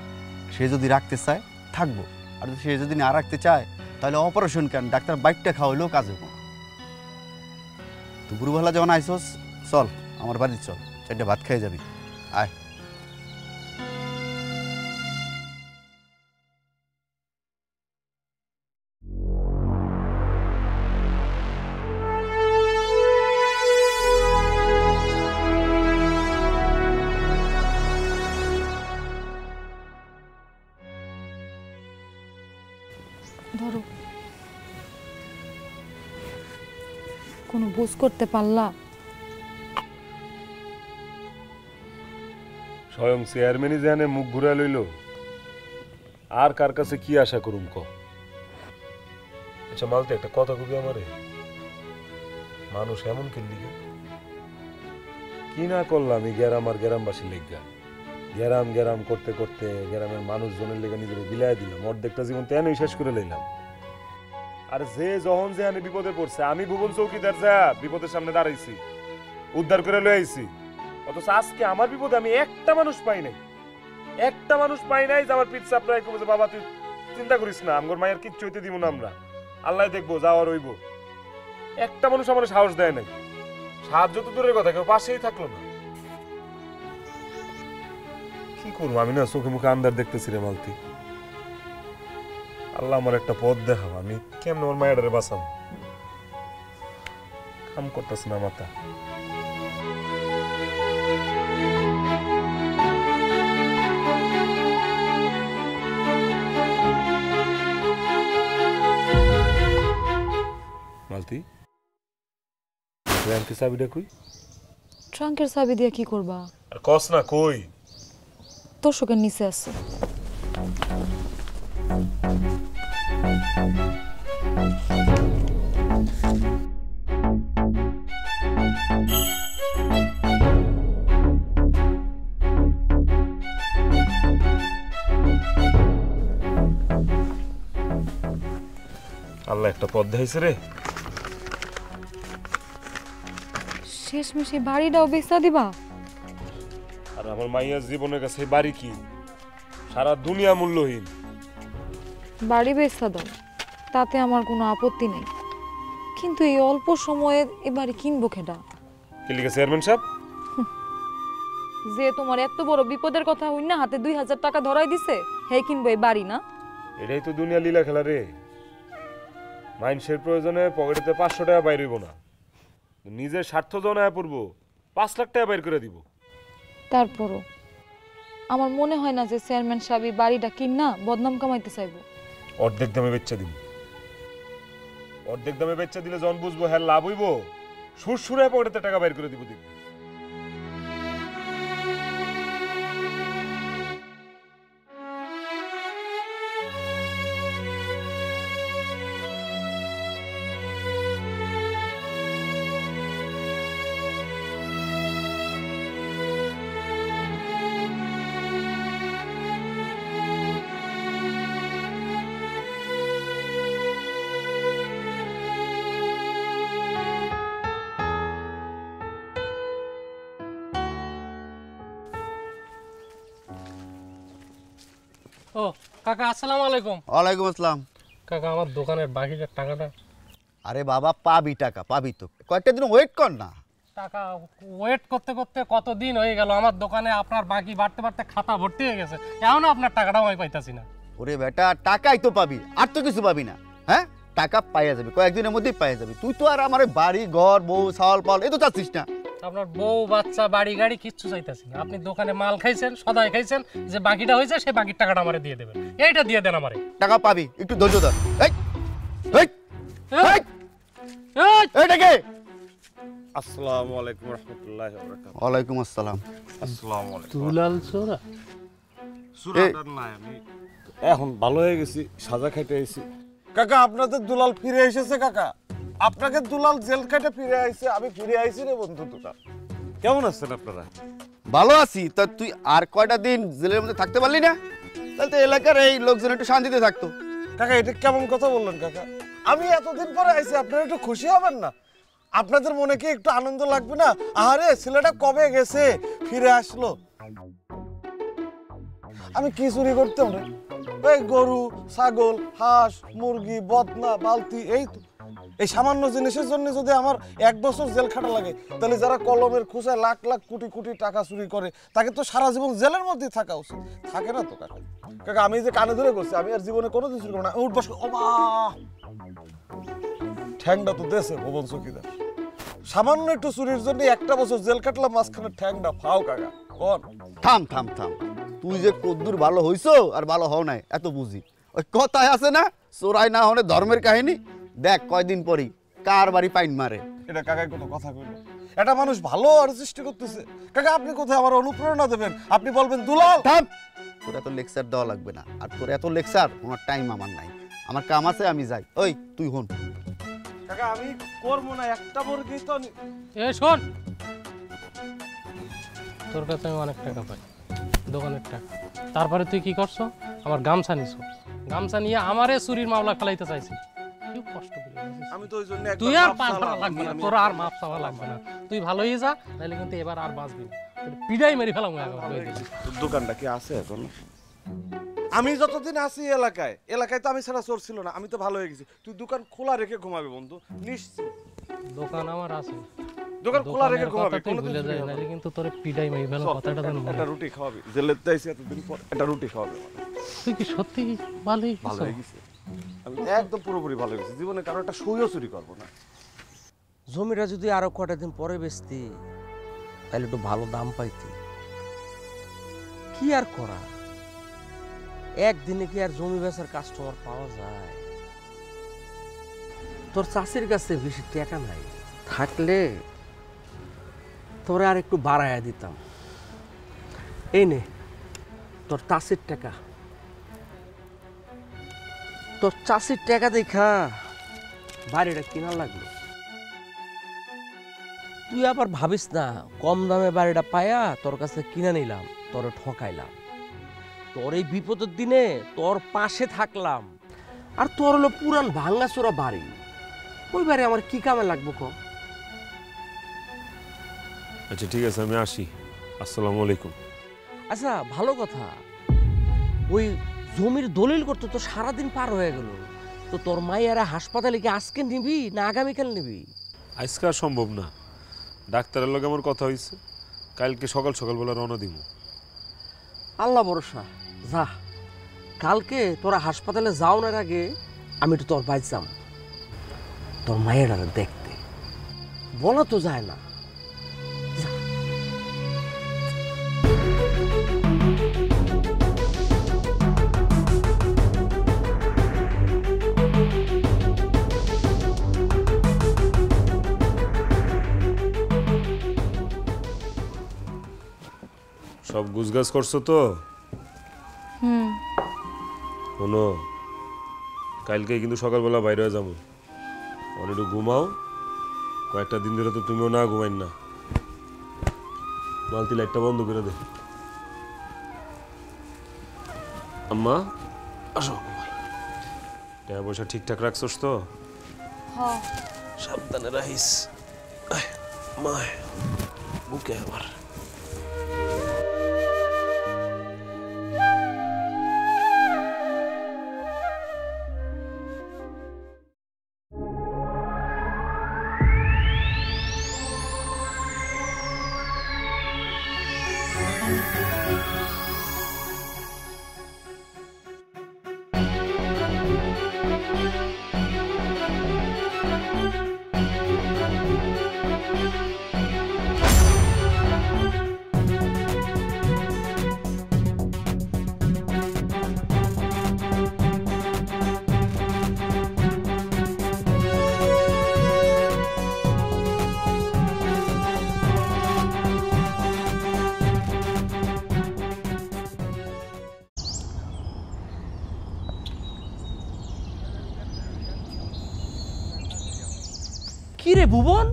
সে যদি রাখতে চায় থাকবো, আর সে যদি না রাখতে চায় তাহলে অপারেশন কেন, ডাক্তার বাইকটা খাওয়াইলেও কাজ হবো। দুপুরবেলা যখন আইসোস, চল আমার বাড়ি চল, 4টা ভাত খেয়ে যাবি, আয়। বুঝ করতে পারলা? স্বয়ং চেয়ারম্যানই জানে মুখ ঘুরা লইল, আর কার কাছে কি আশা করুম ক? আচ্ছা মালতে একটা কথা কবি আমারে, মানুষ এমন খেললি কি না করলাম এই গ্যারাম আর গ্যারামবাসীর লেগা, গ্যারাম গ্যারাম করতে করতে গ্যারামের মানুষজনের লেগে নিজের বিলাই দিলাম, অর্ধেকটা জীবন তেনই শেষ করে লইলাম। আর যে যখন যে আমি বিপদে পড়ছে, আমি ভুবন চৌকিদার যা বিপদের সামনে দাঁড়াইছি, উদ্ধার করে লই আইছি, অথচ আজকে আমার বিপদে আমি একটা মানুষ পাই নাই, একটা মানুষ পাই নাই যে আমার পিঠ চাপড়াই কবে যে বাবা তুই চিন্তা করিস না, আমার মায়ের কিচ্ছু হইতে দিব না, আমরা আল্লাহ দেখবো যাওয়ার হইব। একটা মানুষ আমার সাহস দেয় নাই, সাহায্য তো দূরের কথা, কেউ পাশেই থাকলো না। কি করবো আমি, না চোখে মুখে আন্দার দেখতেছি রে মালতি। আল্লাহ আমার একটা পথ দেখাও, আমি কেমন আমার মায়ের বাঁচাবো, কাম করতেছে না মাথা। মালতি ট্রাঙ্কের চাবিটা কই? ট্রাঙ্কের চাবি দিয়ে কি করবা? আর কস না কই? তোষকের নিচে আছে। আল্লাহ একটা পথ দেখাইছে রে। শেষমেশ এই বাড়িটাও বেচা দিবা? আর আমার মাইয়ার জীবনের কাছে বাড়ি কি, সারা দুনিয়া মূল্যহীন। বাড়ি বেচা দাও, তাতে আমার কোনো আপত্তি নেই, কিন্তু এই অল্প সময়ে এ বাড়ি কিনবো কেডা? কি লিখে চেয়ারম্যান সাহেব? যে তোমার এত বড় বিপদের কথা হই না হাতে 2000 টাকা ধরাই দিছে, হে কিনবো এই বাড়ি না? এটাই তো দুনিয়া লীলা খেলা রে। মাইন্সের প্রয়োজনে পকেটেতে 500 টাকা বাইর হইব না, নিজের স্বার্থ জনায় পড়বো 5 লাখ টাকা বাইর করে দিব। তারপরও আমার মনে হয় না যে চেয়ারম্যান সাহেব এই বাড়িটা কিনা বদনাম কামাইতে চাইবো। অর্ধেক দামে বেচা দিব, অর্ধেক দামে বেচা দিলে জন বুঝবো হ্যাঁ লাভ হইব, সুরসুরে পকেটেতে টাকা বাইর করে দিব। দিব ও কাকা আসসালামু আলাইকুম। ওয়ালাইকুম আসসালাম। কাকা আমার দোকানের বাকিটার টাকাটা। আরে বাবা পাবি টাকা, পাবি তো, কয়েকটা দিন ওয়েট কর না। টাকা ওয়েট করতে করতে কতদিন হয়ে গেল, আমার দোকানে আপনার বাকি বাড়তে বাড়তে খাতা ভর্তি হয়ে গেছে, এখনো আপনার টাকাটাও আমি পাইতাছি না। ওরে বেটা টাকাই তো পাবি, আর তো কিছু পাবি না। হ্যাঁ টাকা পাইয়া যাবে, কয়েকদিনের মধ্যেই পাইয়া যাবে। তুই তো আর আমার বাড়ি ঘর বউ চাল পাল এ তো চাচ্ছিস না। আপনার বউ বাচ্চা বাড়ি গাড়ি কিচ্ছু চাইতাছি না, আপনি দোকানে মাল খাইছেন সদাই খাইছেন, যে বাকিটা হয়েছে সেই বাকির টাকাটা আমারে দিয়ে দেবেন, এইটা দিয়ে দেন আমারে। টাকা পাবি, একটু ধৈর্য ধর। এই এই এই, এই, এইটা কে? আসসালামু আলাইকুম রাহমাতুল্লাহি ওয়া বারাকাতুহু। ওয়ালাইকুম আসসালাম। আসসালামু আলাইকুম। দুলাল সোরা সুরাটার নাই, আমি এখন ভালো হয়ে গেছি, সাজা খাইতে আইছি। কাকা আপনাদের দুলাল ফিরে এসেছে। কাকা আপনাকে দুলাল জেল কাটে ফিরে আইছে, আমি ফিরে আইছি রে বন্ধু দুটা। কেমন আছেন আপনারা? ভালো আছি। তা তুই আর কয়টা দিন জেলের মধ্যে থাকতে পারলি না? তাহলে তো এলাকার এই লোকজন একটু শান্তিতে থাকতো। কাকা এটা কেমন কথা বললেন কাকা? আমি এতদিন পরে আইছি, আপনারা একটু খুশি হবেন না? আপনাদের মনে কি একটু আনন্দ লাগবে না? আরে ছেলেটা কবে গেছে, ফিরে আসলো। আমি কি চুরি করতাম রে? এই গরু ছাগল হাঁস মুরগি বদনা বালতি, এই তো এই সামান্য জিনিসের জন্য যদি আমার 1 বছর জেল খাটা লাগে, তাহলে যারা কলমের খোঁচায় লাখ লাখ কোটি কোটি টাকা চুরি করে তাকে তো সারা জীবন জেলের মধ্যে থাকা উচিত। থাকে না তো কাকা? কাকা আমি যে কানে ধরে করছি, আমি আর জীবনে কোনো কিছু করবো না। উঠ বস। ওমা ঠ্যাংটা তো দেশে ভুবন চৌকিদার, সামান্য একটু চুরির জন্য 1টা বছর জেল কাটলাম, মাঝখানে ঠ্যাংটা ফাও। কাকা কর। থাম থাম থাম, তুই যে কদ্দুর ভালো হইছো আর ভালো হও নাই এত বুঝি। ওই কথায় আছে না, চোরাই না হলে ধর্মের কাহিনী। দেখ কয়দিন পরই কার বাড়ি পাইন মারে। এটা কাকাই কোনো কথা কইল? এটা মানুষ ভালো আর সৃষ্টি করতেছে। কাকা আপনি কোথায় আমার অনুপ্রেরণা দেবেন? আপনি বলবেন দুলাল। থাম, তোর এত লেকচার দেওয়া লাগবে না, আর তোর এত লেকচার আমার টাইম আমার নাই, আমার কাম আছে, আমি যাই। ওই তুই হন। কাকা আমি করবো না, একটা মুরগি তো এ শোন, তোর কাছে আমি অনেক টাকা পাই, দোকানের টাকা। তারপরে তুই কি করছো? আমার গামছা নিছো, গামছা নিয়ে আমারে চুরির মামলা ফেলাইতে চাইছি। কি কষ্ট করে বুঝিস? আমি তো ওই জন্য তুই আর পা ধরা লাগবে না, তোর আর মাপ চাওয়া লাগবে না, তুই ভালো হয়ে যা, নাহলে কিন্তু এবার আর বাঁচবি না। পিড়াই মেরে ফেলাম। দোকানটা কি আছে এখন? আমি যতদিন আছি এলাকায় তো আমি ছাড়া চোর ছিল না, আমি তো ভালো হয়ে গেছি। তুই দোকান খোলা রেখে ঘুমাবি বন্ধু, নিশ্চিত। দোকান আমার আছে, দোকান খোলা রেখে ঘুমাবি, তুই ভুলে যাই, নাহলে কিন্তু তোরে পিড়াই মেরে ফেলাম। কথাটা জানো? একটা রুটি খাওয়াবি, জেলের তাইছি এতদিন পর একটা রুটি খাওয়াবি। তুই কি সত্যি ভালোই ভালো হয়ে গেছে, আমি একদম পুরোপুরি ভালো হয়ে গেছি। জীবনে কারো একটা সইও চুরি করবো না। জমিটা যদি আরো কটা দিন পরে বেচতি তাহলে একটু ভালো দাম পাইতি। কি আর করা, একদিনে কি আর জমি বেচার কাস্টমার পাওয়া যায়? তোর চাষির কাছে বেশি টাকা নাই, থাকলে তোরে আর একটু বাড়াইয়া দিতাম। এই নে তোর চাষির টাকা, তোর চাষির টাকা দেখা বাড়িটা কিনা লাগলো। তুই আবার ভাবিস না কম দামে বাড়িটা পায়া তোর কাছে কিনে নিলাম, তোরে ঠকাইলাম। তোর এই বিপদের দিনে তোর পাশে থাকলাম, আর তোর হলো পুরান ভাঙ্গাচোরা বাড়ি। ওই বাড়ি আমার কি কামে লাগবো ক? আচ্ছা ঠিক আছে, আমি আসি। আসসালামু আলাইকুম। আচ্ছা ভালো কথা, ওই জমির দলিল করতে তো সারাদিন পার হয়ে গেল, তো তোর মাইয়ারা হাসপাতালে কি আজকে নিবি না আগামীকাল নিবি? আজকে আর সম্ভব না, ডাক্তারের লগে আমার কথা হয়েছে, কালকে সকাল সকালবেলা রওনা দিব। আল্লাহ ভরসা, যা। কালকে তোরা হাসপাতালে যাওয়ার আগে আমি একটু তোর বাইর যাম, তোর মায়ের দেখতে। বলা তো যায় না। সব গুছগাছ করছো তো? শোনো, কালকে কিন্তু সকালবেলা বাইরে হয়ে যাবো, একটু ঘুমাও। কয়েকটা দিন ধরে তো তুমিও না ঘুমাইন না। মালতি লাইটটা বন্ধ করে দে। আম্মা আসো, ঘুমাই। টাকা পয়সা ঠিকঠাক রাখছোস তো? সাবধানে রাখিস। মা বুকে আবার কি রে ভুবন,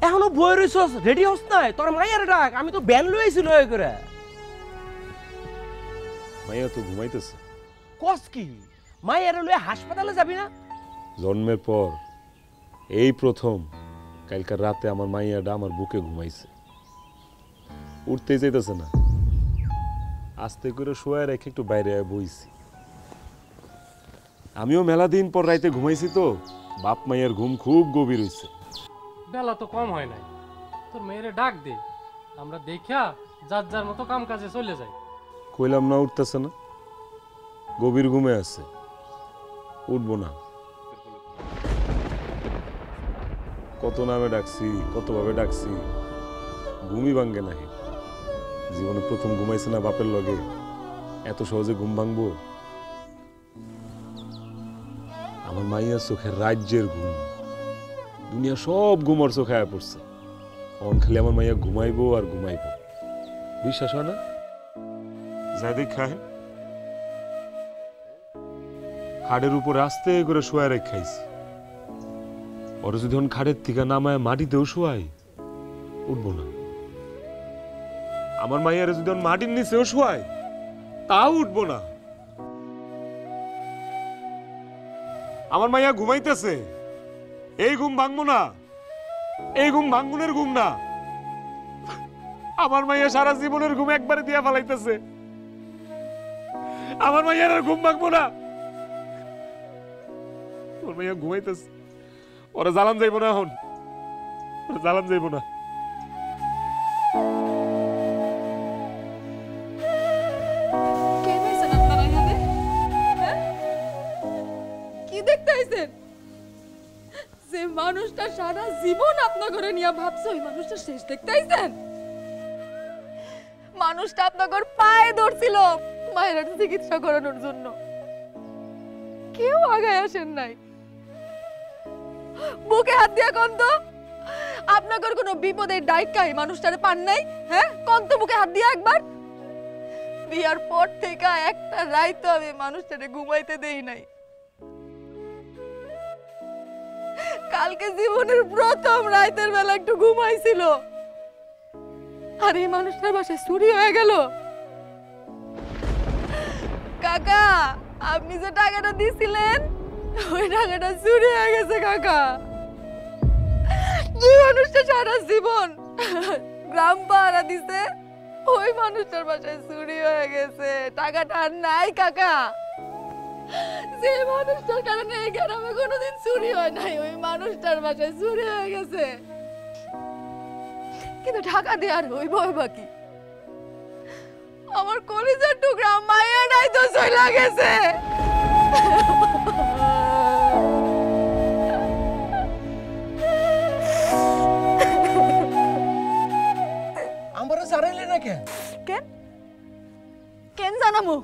এখনো বই রইছস, রেডি হস নাই? তোর মাইয়ার ডাক, আমি তো ব্যান লইছি লয় করে। মাইয়া তো ঘুমাইতেছে। কস কি, মাইয়ার লয়ে হাসপাতালে যাবি না? জন্মের পর এই প্রথম কালকার রাতে আমার মাইয়াটা আমার বুকে ঘুমাইছে, উঠতেই যাইতেছে না। আস্তে করে শোয়া রেখে একটু বাইরে বইছি। আমিও মেলা দিন পর রাইতে ঘুমাইছি তো, বাপ মাইয়ার ঘুম খুব গভীর হইছে। বেলা তো কম হয় নাই, তোর মেয়েরে ডাক দে, আমরা দেখা যার যার মতো কাম কাজে চলে যাই। কইলাম না, উঠতেছে না, গভীর ঘুমে আছে, উঠবো না। কত নামে ডাকছি, কতভাবে ডাকছি, ঘুমই ভাঙ্গে নাহি। জীবনে প্রথম ঘুমাইছে না বাপের লগে, এত সহজে ঘুম ভাঙবো? আমার মাইয়া চোখের রাজ্যের ঘুম, দুনিয়া সব ঘুমার চোখে আয়া পড়ছে, অন খালি আমার মাইয়া ঘুমাইবো আর ঘুমাইবো। বিশ্বাস হয় না? যাই দেখায় খাটের উপরে আস্তে করে শোয়া রেখাইছি, ওরা যদি খাটের থেকে নামায় মাটিতেও শোয়াই উঠবো না। আমার মাইয়ারে যদি মাটির নিচেও শোয়াই তাও উঠবো না। আমার মাইয়া ঘুমাইতেছে, এই ঘুম ভাঙবো না, এই ঘুম ভাঙগুনের ঘুম না। আমার মাইয়া সারা জীবনের ঘুম একবারে দিয়া ফেলাইতেছে, আমার মাইয়ার আর ঘুম ভাঙবো না। ওর মাইয়া ঘুমাইতেছে, ওরা জ্বালান যাইবো না, এখন ওরা জ্বালান যাইবো না। কি দেখতে আইছেন? যে মানুষটা সারা জীবন আপনার ঘরে নিয়ে ভাবছে ওই মানুষটা শেষ দেখতে আইছেন? মানুষটা আপনার ঘর পায়ে ধরছিল মায়ের চিকিৎসা করানোর জন্য, কেউ আগায় আসেন নাই। বুকে হাত দিয়া কোন তো আপনার ঘর কোনো বিপদের ডাইকাই মানুষটারে পান নাই? হ্যাঁ, কোন তো বুকে হাত দিয়া একবার। বিয়ার পর থেকে একটা রাত আমি মানুষটারে ঘুমাইতে দেই নাই। কালকে জীবনের প্রথম রাতের বেলা একটু ঘুমাইছিল, আর এই মানুষটার বাসায় চুরি হয়ে গেল। কাকা, আপনি যে টাকাটা দিছিলেন ওই টাকাটা চুরি হয়ে গেছে কাকা। যে মানুষটা সারা জীবন গ্রাম পাহারা দিছে ওই মানুষটার বাসায় চুরি হয়ে গেছে, টাকাটা আর নাই কাকা। যে মানুষটার কারণে এই গ্রামে কোনোদিন চুরি হয় নাই ওই মানুষটার বাসায় চুরি হয়ে গেছে, কিন্তু টাকা দেওয়ার হইব বাকি। আমার কলিজার টুকরা মায়াটাই তো চলে গেছে। আমরা জানাইলে না কেন? কেন কেন জানামু?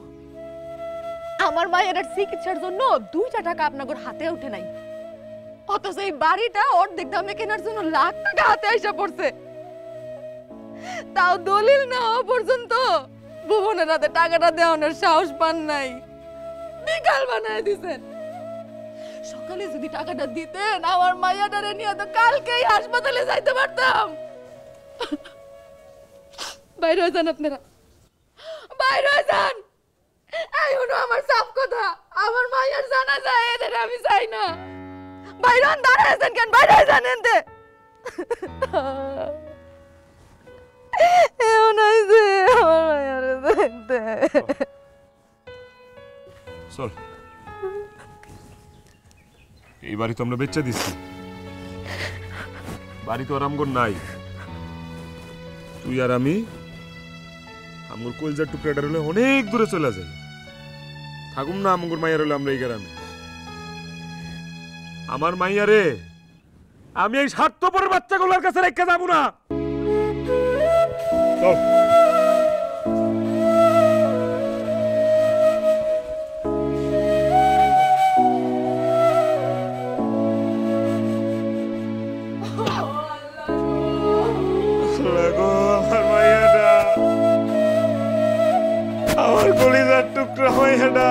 আমার মায়ের চিকিৎসার জন্য 2টা টাকা আপনার হাতে উঠে নাই, অথচ এই বাড়িটা অর্ধেক দামে কেনার জন্য লাখ টাকা হাতে আইসা পড়ছে। তাও দলিল না হওয়া পর্যন্ত ভুবনের হাতে টাকাটা দেওয়ানোর সাহস পান নাই, বিকাল বানায় দিছেন। সকালে যদি টাকাটা দিতেন আমার মাইয়াটারে নিয়ে তো কালকেই হাসপাতালে যাইতে পারতাম। বাইরে হয়ে যান আপনারা, বাইরে হয়ে যান। এই হলো আমার সাফ কথা, আমার মায়ের জানা যায় এদের আমি চাই না। বাইরে হন, দাঁড়ায় আছেন কেন? বাইরে হয়ে যান এনতে। এও নাই যে আমার মায়ের দেখতে। চল, এই বাড়ি তো আমরা বেচে দিচ্ছি, বাড়ি তো আরামগর নাই। তুই আর আমি আমার কলজার টুকরাটার হলে অনেক দূরে চলে যাই, থাকুম না আমার মাইয়ার হলে আমরা এই গ্রামে। আমার মাইয়ারে আমি এই স্বার্থপরের বাচ্চাগুলোর কাছে রেখে যাবো না। চল। আমার কলিজার টুকরা মাইয়াটা